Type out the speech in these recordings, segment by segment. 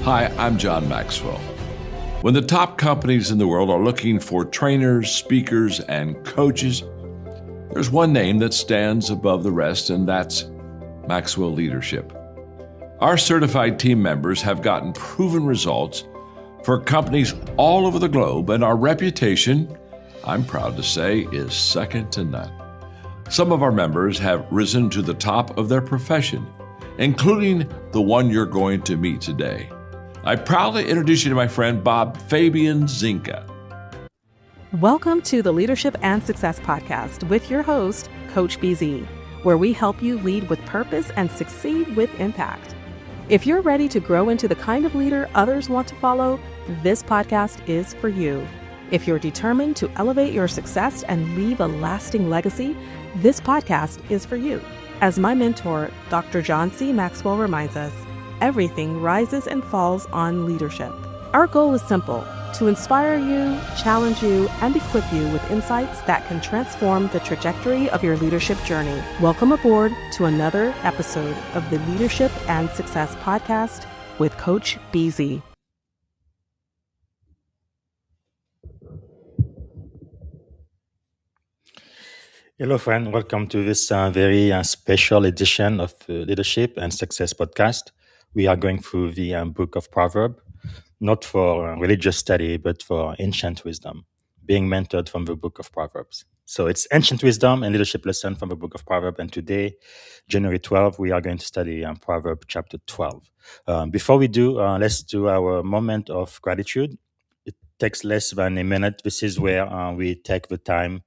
Hi, I'm John Maxwell. When the top companies in the world are looking for trainers, speakers, and coaches, there's one name that stands above the rest, and that's Maxwell Leadership. Our certified team members have gotten proven results for companies all over the globe, and our reputation, I'm proud to say, is second to none. Some of our members have risen to the top of their profession, including the one you're going to meet today. I proudly introduce you to my friend Bob Fabian Zinka. Welcome to the Leadership and Success Podcast with your host, Coach BZ, where we help you lead with purpose and succeed with impact. If you're ready to grow into the kind of leader others want to follow, this podcast is for you. If you're determined to elevate your success and leave a lasting legacy, this podcast is for you. As my mentor, Dr. John C. Maxwell reminds us, everything rises and falls on leadership. Our goal is simple: to inspire you, challenge you, and equip you with insights that can transform the trajectory of your leadership journey. Welcome aboard to another episode of the Leadership and Success Podcast with Coach BZ. Hello, friend. Welcome to this very special edition of the Leadership and Success Podcast. We are going through the Book of Proverbs, not for religious study, but for ancient wisdom, being mentored from the Book of Proverbs. So it's ancient wisdom and leadership lesson from the Book of Proverbs. And today, January 12, we are going to study Proverbs chapter 12. Before we do, let's do our moment of gratitude. It takes less than a minute. This is where we take the time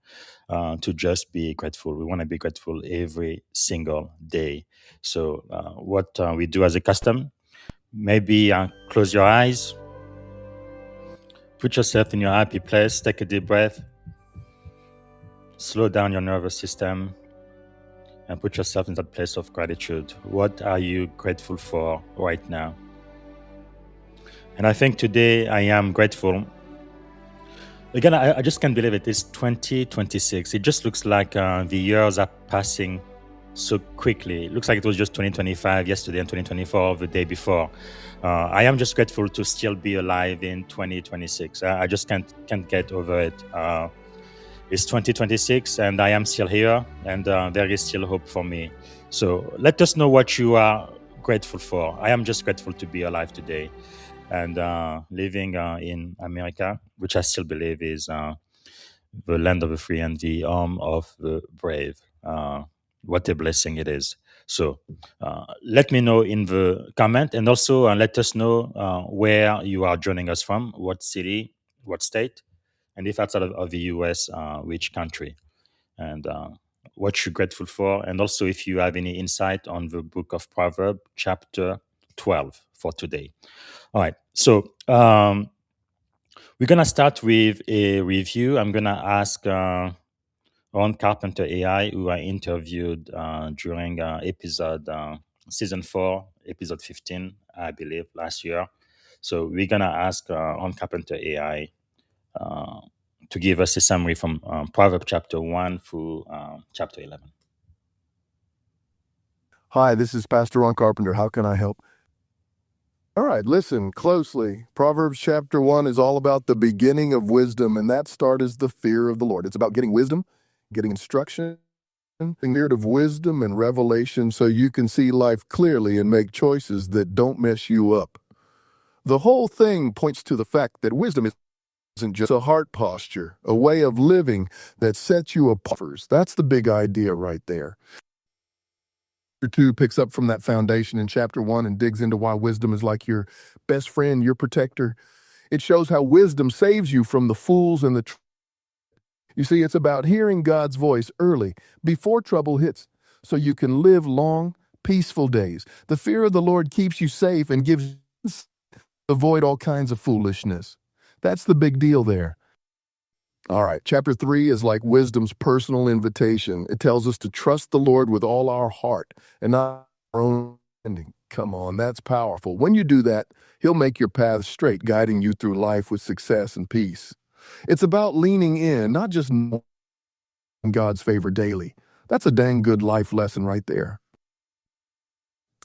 to just be grateful. We want to be grateful every single day. So what we do as a custom, maybe close your eyes, put yourself in your happy place, take a deep breath, slow down your nervous system, and put yourself in that place of gratitude. What are you grateful for right now? And I think today I am grateful. Again, I just can't believe it. It's 2026. It just looks like the years are passing so quickly. It looks like it was just 2025 yesterday and 2024 the day before. I am just grateful to still be alive in 2026. I just can't get over it. It's 2026 and I am still here, and there is still hope for me. So let us know what you are grateful for. I am just grateful to be alive today and living in America, which I still believe is the land of the free and the home of the brave. What a blessing it is. So let me know in the comment, and also let us know where you are joining us from, what city, what state, and if outside of the US, which country, and what you're grateful for. And also if you have any insight on the Book of Proverbs, chapter 12 for today. All right, so we're going to start with a review. I'm going to ask Ron Carpenter AI, who I interviewed during episode season 4, episode 15, I believe, last year. So we're going to ask Ron Carpenter AI to give us a summary from Proverbs chapter 1 through chapter 11. Hi, this is Pastor Ron Carpenter. How can I help? All right, listen closely. Proverbs chapter 1 is all about the beginning of wisdom, and that start is the fear of the Lord. It's about getting wisdom, getting instruction, the spirit of wisdom and revelation so you can see life clearly and make choices that don't mess you up. The whole thing points to the fact that wisdom isn't just a heart posture, a way of living that sets you apart. That's the big idea right there. Chapter 2 picks up from that foundation in chapter 1 and digs into why wisdom is like your best friend, your protector. It shows how wisdom saves you from the fools and the You see, it's about hearing God's voice early, before trouble hits, so you can live long, peaceful days. The fear of the Lord keeps you safe and gives you avoid all kinds of foolishness. That's the big deal there. All right, chapter 3 is like wisdom's personal invitation. It tells us to trust the Lord with all our heart and not our own understanding. Come on, that's powerful. When you do that, He'll make your path straight, guiding you through life with success and peace. It's about leaning in, not just knowing God's favor daily. That's a dang good life lesson right there.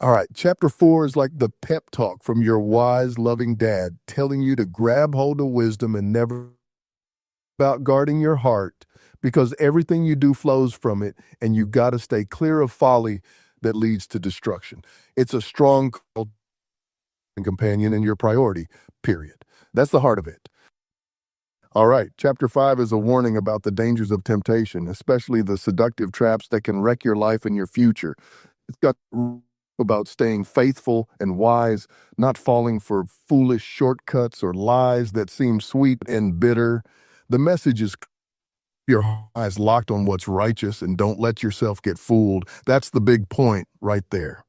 All right, chapter 4 is like the pep talk from your wise, loving dad, telling you to grab hold of wisdom and never about guarding your heart because everything you do flows from it, and you got to stay clear of folly that leads to destruction. It's a strong companion and your priority, period. That's the heart of it. All right, chapter 5 is a warning about the dangers of temptation, especially the seductive traps that can wreck your life and your future. It's got about staying faithful and wise, not falling for foolish shortcuts or lies that seem sweet and bitter. The message is your eyes locked on what's righteous and don't let yourself get fooled. That's the big point right there.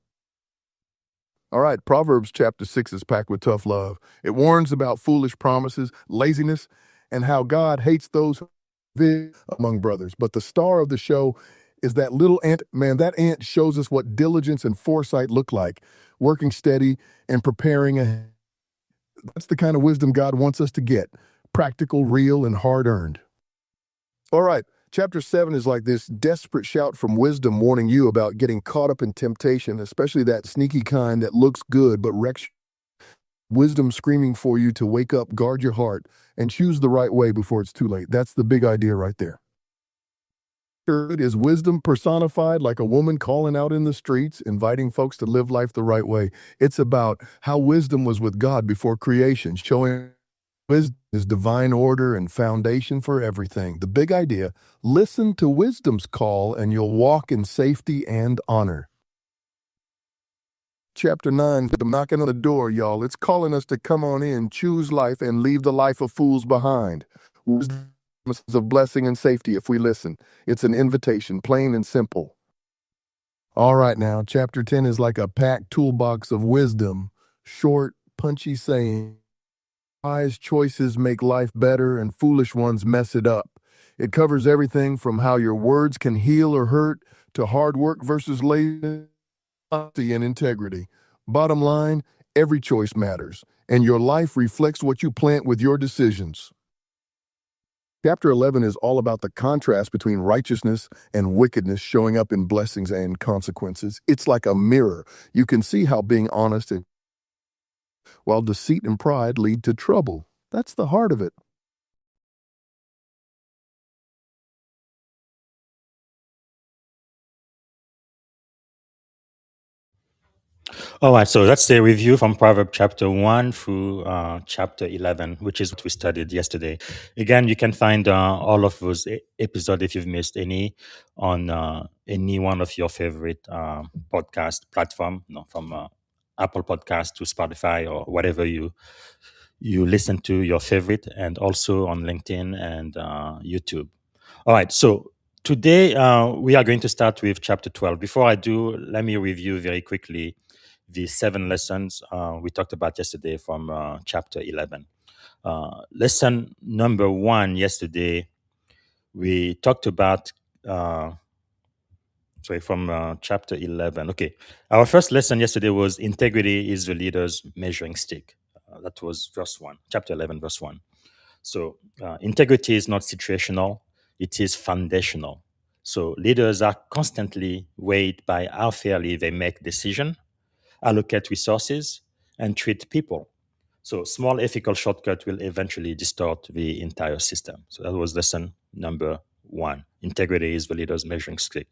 All right, Proverbs chapter 6 is packed with tough love. It warns about foolish promises, laziness, and how God hates those among brothers. But the star of the show is that little ant. Man, that ant shows us what diligence and foresight look like, working steady and preparing ahead. That's the kind of wisdom God wants us to get, practical, real, and hard-earned. All right, chapter 7 is like this desperate shout from wisdom warning you about getting caught up in temptation, especially that sneaky kind that looks good but wrecks you. Wisdom screaming for you to wake up, guard your heart, and choose the right way before it's too late. That's the big idea right there. Third is wisdom personified like a woman calling out in the streets, inviting folks to live life the right way. It's about how wisdom was with God before creation, showing wisdom is divine order and foundation for everything. The big idea, listen to wisdom's call and you'll walk in safety and honor. Chapter 9, the knocking on the door, y'all. It's calling us to come on in, choose life, and leave the life of fools behind. Wisdom is of blessing and safety if we listen. It's an invitation, plain and simple. All right, now, chapter 10 is like a packed toolbox of wisdom, short, punchy saying. Wise choices make life better and foolish ones mess it up. It covers everything from how your words can heal or hurt to hard work versus lazy and integrity. Bottom line, every choice matters, and your life reflects what you plant with your decisions. Chapter 11 is all about the contrast between righteousness and wickedness showing up in blessings and consequences. It's like a mirror. You can see how being honest and while deceit and pride lead to trouble. That's the heart of it. All right, so that's the review from Proverbs chapter 1 through chapter 11, which is what we studied yesterday. Again, you can find all of those episodes if you've missed any on any one of your favorite podcast platform, from Apple Podcast to Spotify or whatever you listen to your favorite, and also on LinkedIn and YouTube. All right, so today we are going to start with chapter 12. Before I do, let me review very quickly the 7 lessons we talked about yesterday from chapter 11. Lesson number 1 yesterday, we talked about, from chapter 11. Okay, our first lesson yesterday was integrity is the leader's measuring stick. That was verse 1, chapter 11, verse 1. So integrity is not situational, it is foundational. So leaders are constantly weighed by how fairly they make decisions, allocate resources, and treat people. So small ethical shortcut will eventually distort the entire system. So that was lesson number 1. Integrity is the leader's measuring stick.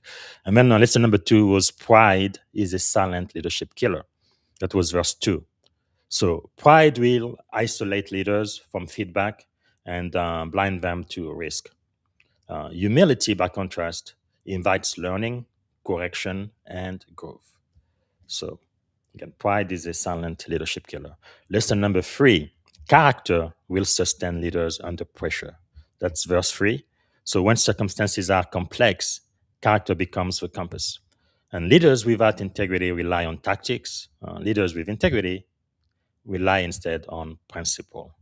And then lesson number 2 was pride is a silent leadership killer. That was verse 2. So pride will isolate leaders from feedback and blind them to risk. Humility, by contrast, invites learning, correction, and growth. So again, pride is a silent leadership killer. Lesson number 3, character will sustain leaders under pressure. That's verse 3. So when circumstances are complex, character becomes the compass. And leaders without integrity rely on tactics. Leaders with integrity rely instead on principle.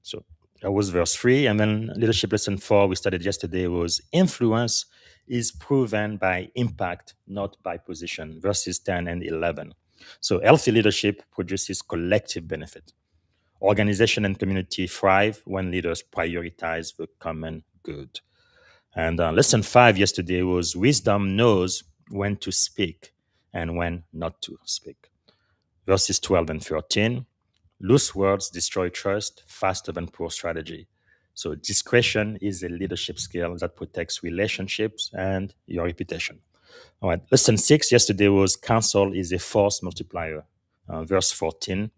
So that was verse 3. And then leadership lesson 4 we studied yesterday was influence is proven by impact, not by position, verses 10 and 11. So healthy leadership produces collective benefit. Organization and community thrive when leaders prioritize the common good. And lesson 5 yesterday was wisdom knows when to speak and when not to speak. Verses 12 and 13, loose words destroy trust faster than poor strategy. So discretion is a leadership skill that protects relationships and your reputation. All right, lesson 6 yesterday was counsel is a force multiplier. Verse 14,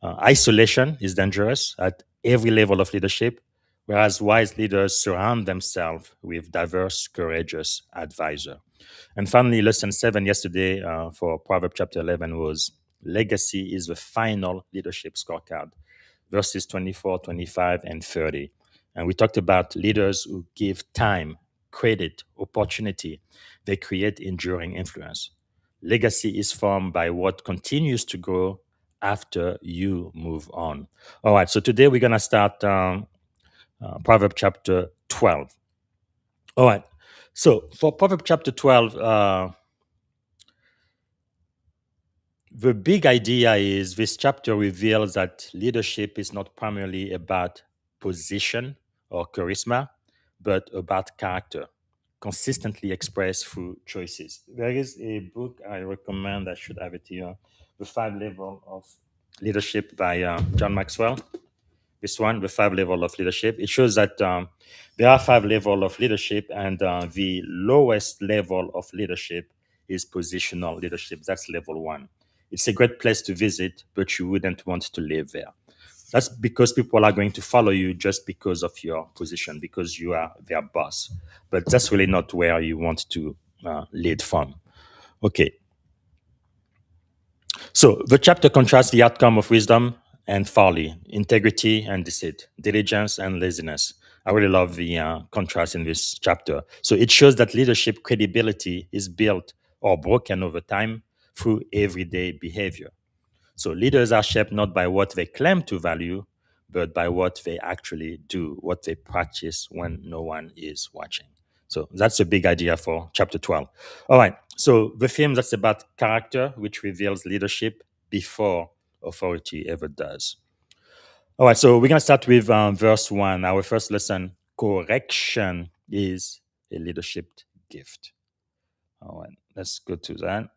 isolation is dangerous at every level of leadership, whereas wise leaders surround themselves with diverse, courageous advisors. And finally, lesson 7 yesterday for Proverbs chapter 11 was legacy is the final leadership scorecard, verses 24, 25, and 30. And we talked about leaders who give time, credit, opportunity. They create enduring influence. Legacy is formed by what continues to grow after you move on. All right, so today we're going to start Proverbs chapter 12. All right, so for Proverbs chapter 12, the big idea is this chapter reveals that leadership is not primarily about position or charisma, but about character, consistently expressed through choices. There is a book I recommend, I should have it here, The 5 Levels of Leadership by John Maxwell. This one, the 5 levels of leadership. It shows that there are 5 levels of leadership, and the lowest level of leadership is positional leadership. That's level 1. It's a great place to visit, but you wouldn't want to live there. That's because people are going to follow you just because of your position, because you are their boss. But that's really not where you want to lead from. Okay. So the chapter contrasts the outcome of wisdom and folly, integrity and deceit, diligence and laziness. I really love the contrast in this chapter. So it shows that leadership credibility is built or broken over time through everyday behavior. So leaders are shaped not by what they claim to value, but by what they actually do, what they practice when no one is watching. So that's a big idea for chapter 12. All right. So the theme that's about character, which reveals leadership before authority ever does. All right. So we're going to start with verse 1. Our first lesson, correction is a leadership gift. All right. Let's go to that.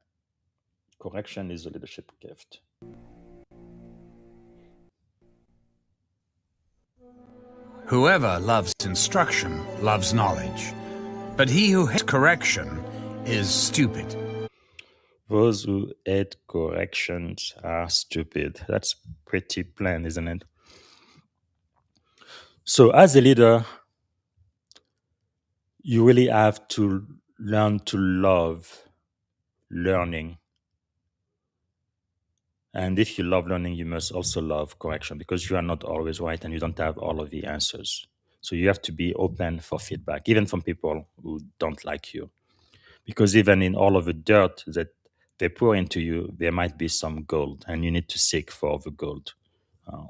Correction is a leadership gift. Whoever loves instruction loves knowledge, but he who hates correction is stupid. Those who hate corrections are stupid. That's pretty plain, isn't it? So, as a leader, you really have to learn to love learning. And if you love learning, you must also love correction, because you are not always right and you don't have all of the answers. So, you have to be open for feedback, even from people who don't like you. Because even in all of the dirt that they pour into you, there might be some gold, and you need to seek for the gold.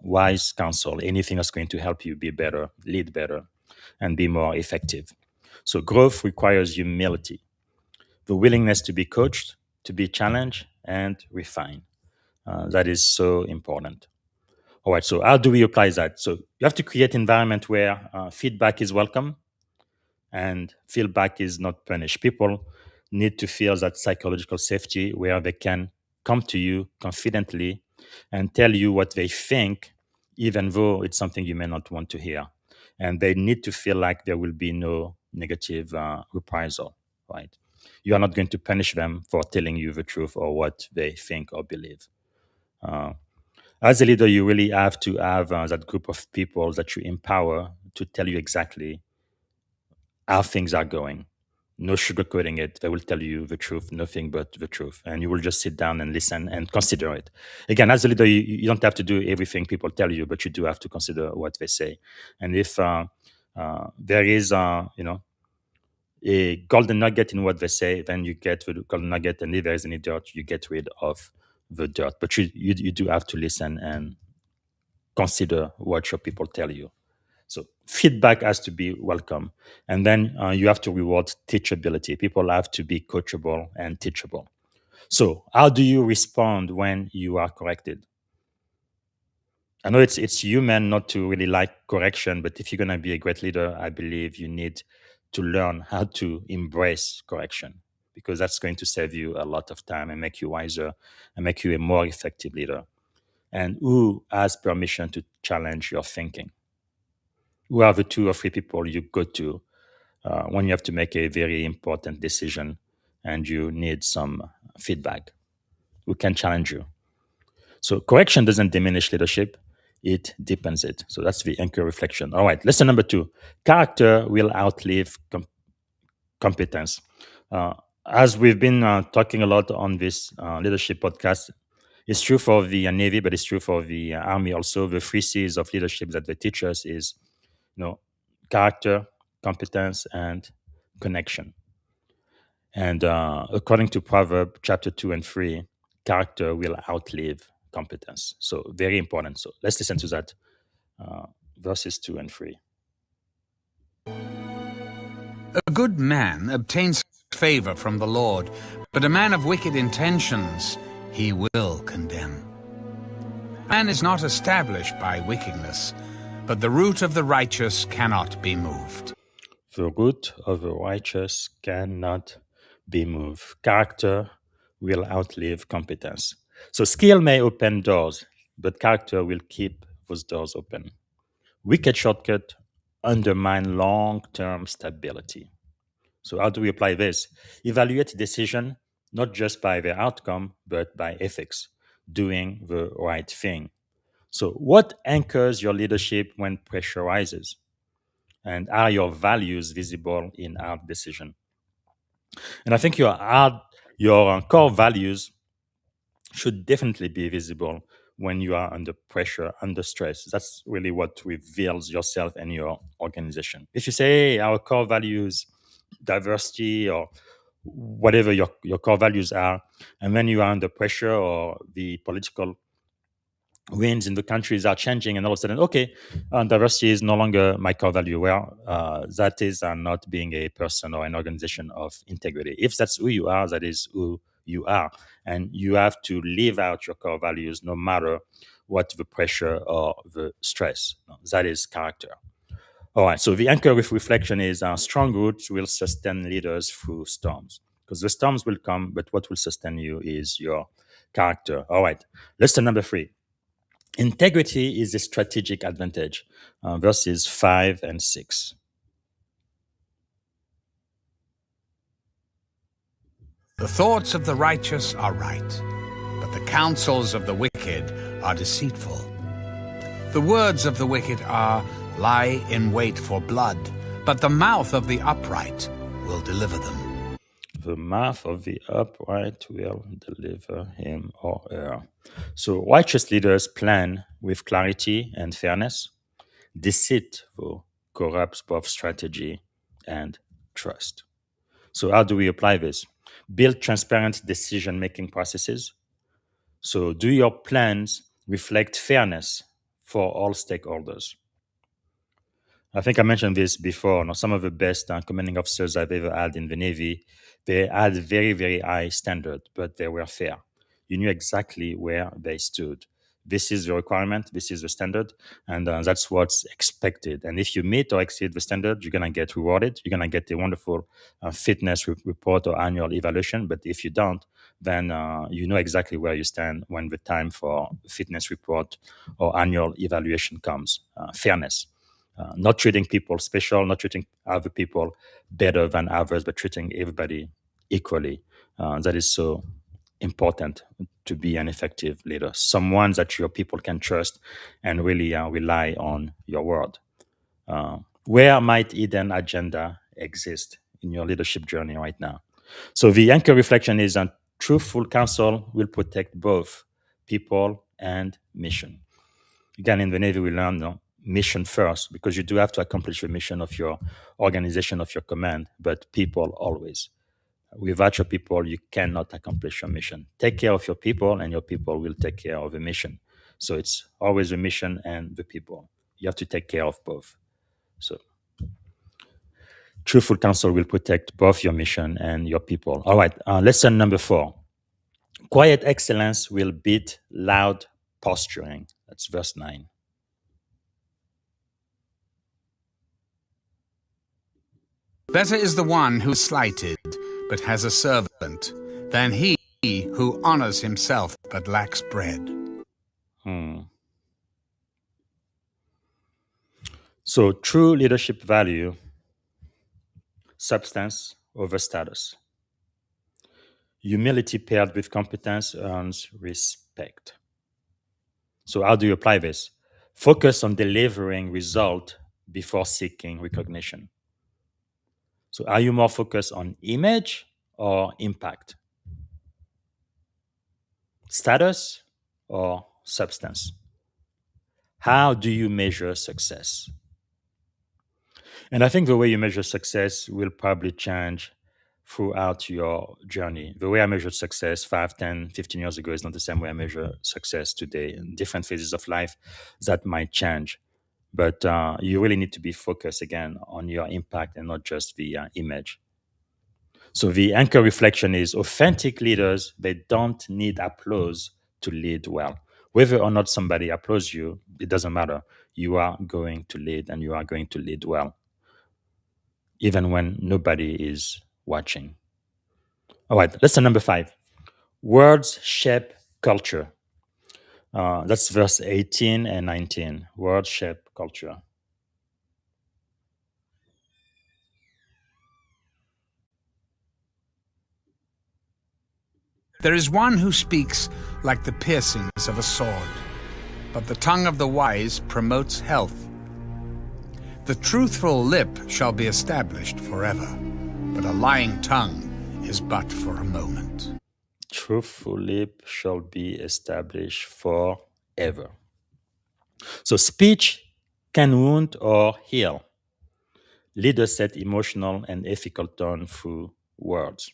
Wise counsel, anything that's going to help you be better, lead better, and be more effective. So growth requires humility, the willingness to be coached, to be challenged, and refined. That is so important. All right, so how do we apply that? So you have to create an environment where feedback is welcome and feedback is not punished. People need to feel that psychological safety where they can come to you confidently and tell you what they think, even though it's something you may not want to hear. And they need to feel like there will be no negative reprisal, right? You are not going to punish them for telling you the truth or what they think or believe. As a leader, you really have to have that group of people that you empower to tell you exactly how things are going. No sugarcoating it. They will tell you the truth, nothing but the truth. And you will just sit down and listen and consider it. Again, as a leader, you don't have to do everything people tell you, but you do have to consider what they say. And if there is, a golden nugget in what they say, then you get the golden nugget. And if there is any dirt, you get rid of the dirt. But you do have to listen and consider what your people tell you. So feedback has to be welcome. And then you have to reward teachability. People have to be coachable and teachable. So how do you respond when you are corrected? I know it's human not to really like correction, but if you're going to be a great leader, I believe you need to learn how to embrace correction. because that's going to save you a lot of time and make you wiser and make you a more effective leader. And who has permission to challenge your thinking? Who are the 2 or 3 people you go to when you have to make a very important decision and you need some feedback? Who can challenge you? So correction doesn't diminish leadership, it deepens it. So that's the anchor reflection. All right, lesson number 2. Character will outlive competence. As we've been talking a lot on this leadership podcast, it's true for the Navy, but it's true for the Army also. The 3 C's of leadership that they teach us is, character, competence, and connection. And according to Proverbs chapter 2 and 3, character will outlive competence. So very important. So let's listen to that, verses 2 and 3. A good man obtains favor from the Lord, but a man of wicked intentions he will condemn. Man is not established by wickedness, but the root of the righteous cannot be moved. The root of the righteous cannot be moved. Character will outlive competence. So skill may open doors, but character will keep those doors open. Wicked shortcut undermine long-term stability. So how do we apply this? Evaluate decision not just by their outcome, but by ethics, doing the right thing. So what anchors your leadership when pressure rises? And are your values visible in our decision? And I think your core values should definitely be visible when you are under pressure, under stress. That's really what reveals yourself and your organization. If you say, hey, our core values, diversity, or whatever your core values are, and when you are under pressure or the political winds in the countries are changing, and all of a sudden, okay, diversity is no longer my core value. Well, that is not being a person or an organization of integrity. If that's who you are, that is who you are. And you have to live out your core values no matter what the pressure or the stress. That is character. All right, so the anchor with reflection is strong roots will sustain leaders through storms. Because the storms will come, but what will sustain you is your character. All right, lesson number 3. Integrity is a strategic advantage, verses 5 and 6. The thoughts of the righteous are right, but the counsels of the wicked are deceitful. The words of the wicked lie in wait for blood, but the mouth of the upright will deliver them. The mouth of the upright will deliver him or her. So righteous leaders plan with clarity and fairness. Deceit, though, corrupts both strategy and trust. So how do we apply this? Build transparent decision-making processes. So do your plans reflect fairness for all stakeholders? I think I mentioned this before. Some of the best commanding officers I've ever had in the Navy, they had very, very high standard, but they were fair. You knew exactly where they stood. This is the requirement, this is the standard, and that's what's expected. And if you meet or exceed the standard, you're going to get rewarded. You're going to get a wonderful fitness report or annual evaluation. But if you don't, then you know exactly where you stand when the time for fitness report or annual evaluation comes. Fairness. Not treating people special, not treating other people better than others, but treating everybody equally. That is so important to be an effective leader. Someone that your people can trust and really rely on your word. Where might Eden agenda exist in your leadership journey right now? So the anchor reflection is that truthful counsel will protect both people and mission. Again, in the Navy, we learn mission first, because you do have to accomplish the mission of your organization, of your command, but people always. Without your people, you cannot accomplish your mission. Take care of your people, and your people will take care of the mission. So it's always the mission and the people. You have to take care of both. So truthful counsel will protect both your mission and your people. All right, lesson number 4. Quiet excellence will beat loud posturing. That's verse 9. Better is the one who is slighted but has a servant than he who honors himself but lacks bread. So true leadership value substance over status. Humility paired with competence earns respect. So how do you apply this? Focus on delivering result before seeking recognition. So are you more focused on image or impact? Status or substance? How do you measure success? And I think the way you measure success will probably change throughout your journey. The way I measured success 5, 10, 15 years ago is not the same way I measure success today. In different phases of life, that might change. But you really need to be focused again on your impact and not just the image. So the anchor reflection is authentic leaders, they don't need applause to lead well. Whether or not somebody applauds you, it doesn't matter. You are going to lead and you are going to lead well, even when nobody is watching. All right, lesson number 5. Words shape culture. That's verse 18 and 19. Words shape culture. There is one who speaks like the piercings of a sword, but the tongue of the wise promotes health. The truthful lip shall be established forever, but a lying tongue is but for a moment. Truthful lip shall be established forever. So speech can wound or heal. Leaders set emotional and ethical tone through words.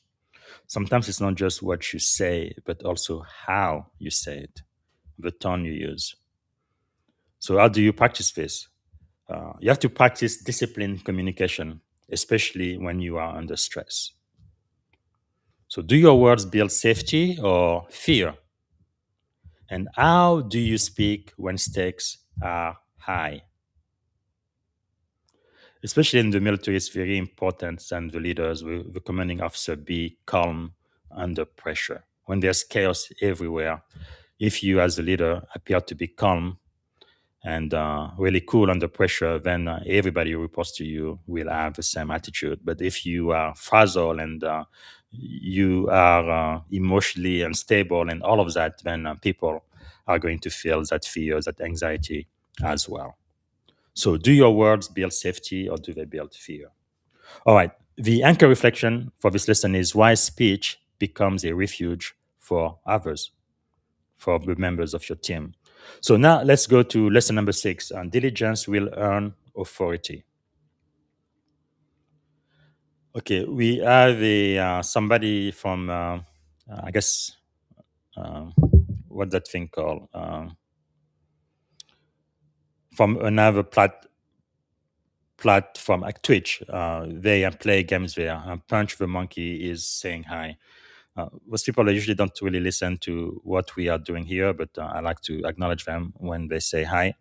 Sometimes it's not just what you say, but also how you say it, the tone you use. So how do you practice this? You have to practice disciplined communication, especially when you are under stress. So do your words build safety or fear? And how do you speak when stakes are high? Especially in the military, it's very important that the leaders, the commanding officer, be calm under pressure. When there's chaos everywhere, if you as a leader appear to be calm and really cool under pressure, then everybody who reports to you will have the same attitude. But if you are frazzled and you are emotionally unstable and all of that, then people are going to feel that fear, that anxiety as well. So do your words build safety or do they build fear? All right. The anchor reflection for this lesson is why speech becomes a refuge for others, for the members of your team. So now let's go to lesson number 6. Diligence will earn authority. Okay, we have somebody from, I guess, what's that thing called? From another platform like Twitch. They play games there. Punch the Monkey is saying hi. Most people usually don't really listen to what we are doing here, but I like to acknowledge them when they say hi.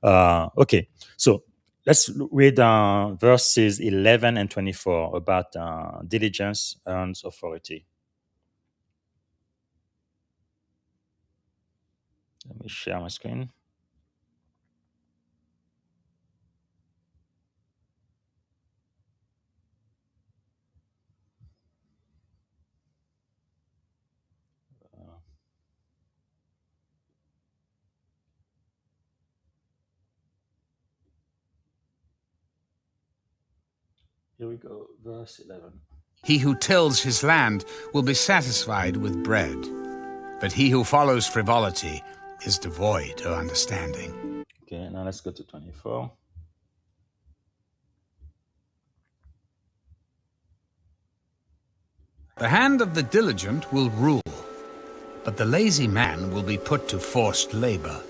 Okay, so let's read verses 11 and 24 about diligence earns authority. Let me share my screen. Here we go, verse 11. He who tills his land will be satisfied with bread, but he who follows frivolity is devoid of understanding. Okay, now let's go to 24. The hand of the diligent will rule, but the lazy man will be put to forced labor.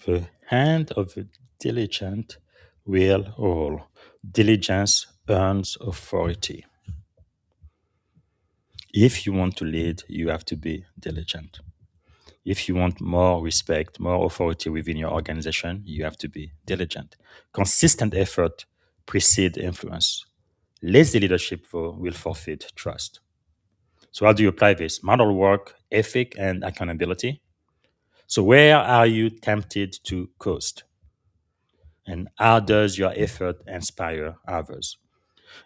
The hand of the diligent will rule. Diligence earns authority. If you want to lead, you have to be diligent. If you want more respect, more authority within your organization, you have to be diligent. Consistent effort precedes influence. Lazy leadership, though, will forfeit trust. So how do you apply this? Model work, ethic, and accountability. So where are you tempted to coast? And how does your effort inspire others?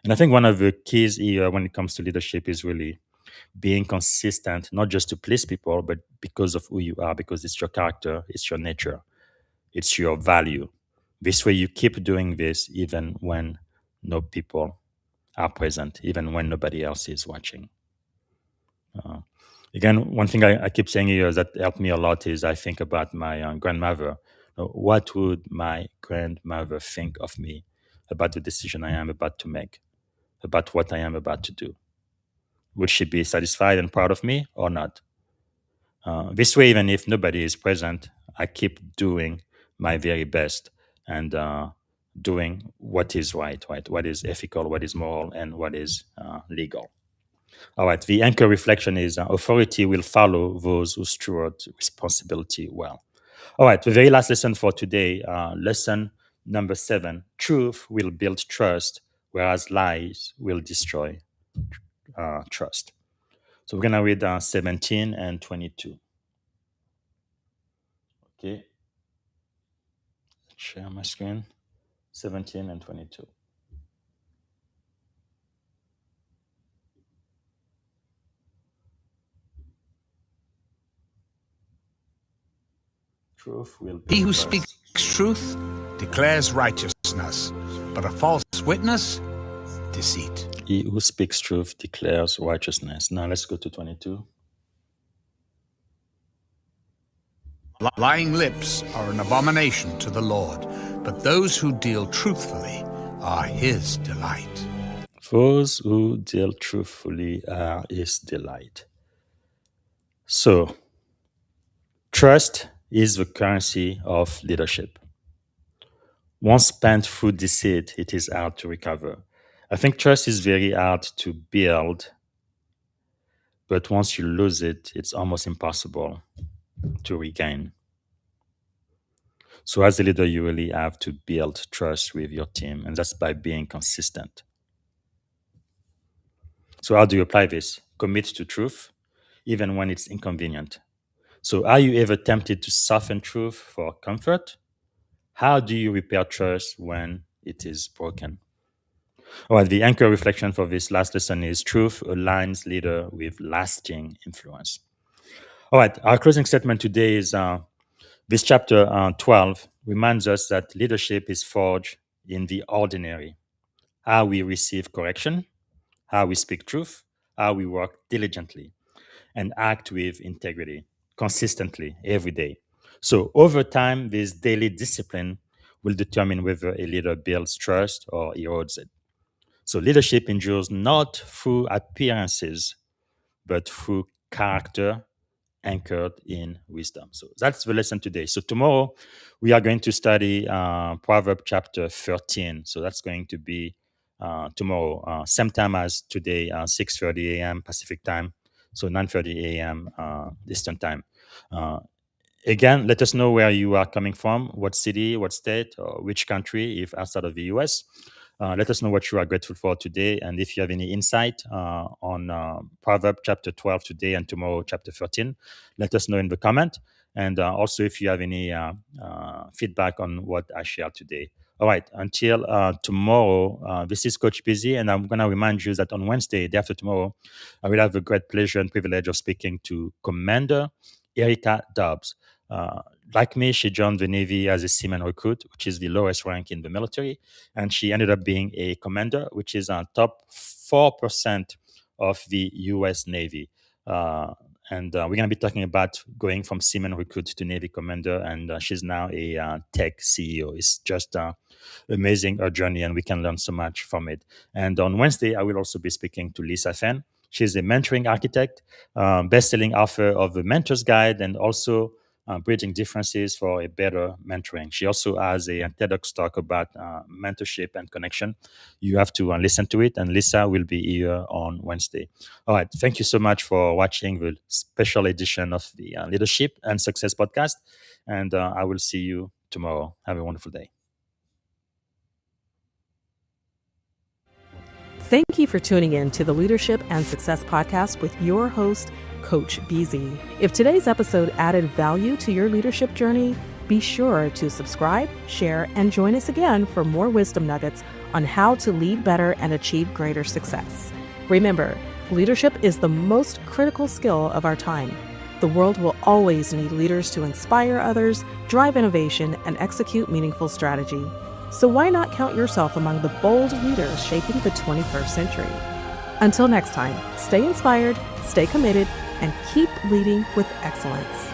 And I think one of the keys here when it comes to leadership is really being consistent, not just to please people, but because of who you are, because it's your character, it's your nature, it's your value. This way you keep doing this even when no people are present, even when nobody else is watching. Again, one thing I keep saying here that helped me a lot is I think about my grandmother. What would my grandmother think of me about the decision I am about to make, about what I am about to do? Would she be satisfied and proud of me or not? This way, even if nobody is present, I keep doing my very best and doing what is right, what is ethical, what is moral, and what is legal. All right, the anchor reflection is authority will follow those who steward responsibility well. All right, the very last lesson for today, lesson number 7, truth will build trust, whereas lies will destroy trust. So we're going to read 17 and 22. Okay, share my screen, 17 and 22. Truth will build He who trust. speaks truth declares righteousness, but a false witness, deceit. He who speaks truth declares righteousness. Now let's go to 22. Lying lips are an abomination to the Lord, but those who deal truthfully are his delight. Those who deal truthfully are his delight. So, trust is the currency of leadership. Once spent through deceit, it is hard to recover. I think trust is very hard to build, but once you lose it, it's almost impossible to regain. So, as a leader, you really have to build trust with your team, and that's by being consistent. So, how do you apply this? Commit to truth, even when it's inconvenient. So, are you ever tempted to soften truth for comfort? How do you repair trust when it is broken? Well, the anchor reflection for this last lesson is truth aligns leader with lasting influence. All right, our closing statement today is this chapter 12 reminds us that leadership is forged in the ordinary. How we receive correction, how we speak truth, how we work diligently, and act with integrity consistently every day. So, over time, this daily discipline will determine whether a leader builds trust or erodes it. So, leadership endures not through appearances, but through character anchored in wisdom. So that's the lesson today. So tomorrow we are going to study Proverbs chapter 13. So that's going to be tomorrow, same time as today, 6:30 a.m. Pacific time, so 9:30 a.m. Eastern time. Uh, Again, let us know where you are coming from, what city, what state, or which country, if outside of the US. Let us know what you are grateful for today. And if you have any insight on Proverbs chapter 12 today and tomorrow, chapter 13, let us know in the comment. And also, if you have any feedback on what I shared today. All right, until tomorrow, this is Coach Busy, and I'm going to remind you that on Wednesday, day after tomorrow, I will have the great pleasure and privilege of speaking to Commander Erica Dobbs. Like me, she joined the Navy as a seaman recruit, which is the lowest rank in the military, and she ended up being a commander, which is on top 4% of the U.S. Navy. And we're going to be talking about going from seaman recruit to Navy commander, and she's now a tech CEO. It's just amazing her journey, and we can learn so much from it. And on Wednesday, I will also be speaking to Lisa Fenn. She's a mentoring architect, best-selling author of The Mentor's Guide, and also Bridging Differences for a Better Mentoring. She also has a TEDx talk about mentorship and connection. You have to listen to it, and Lisa will be here on Wednesday. All right. Thank you so much for watching the special edition of the Leadership and Success podcast, and I will see you tomorrow. Have a wonderful day. Thank you for tuning in to the Leadership and Success Podcast with your host, Coach BZ. If today's episode added value to your leadership journey, be sure to subscribe, share, and join us again for more wisdom nuggets on how to lead better and achieve greater success. Remember, leadership is the most critical skill of our time. The world will always need leaders to inspire others, drive innovation, and execute meaningful strategy. So why not count yourself among the bold leaders shaping the 21st century? Until next time, stay inspired, stay committed, and keep leading with excellence.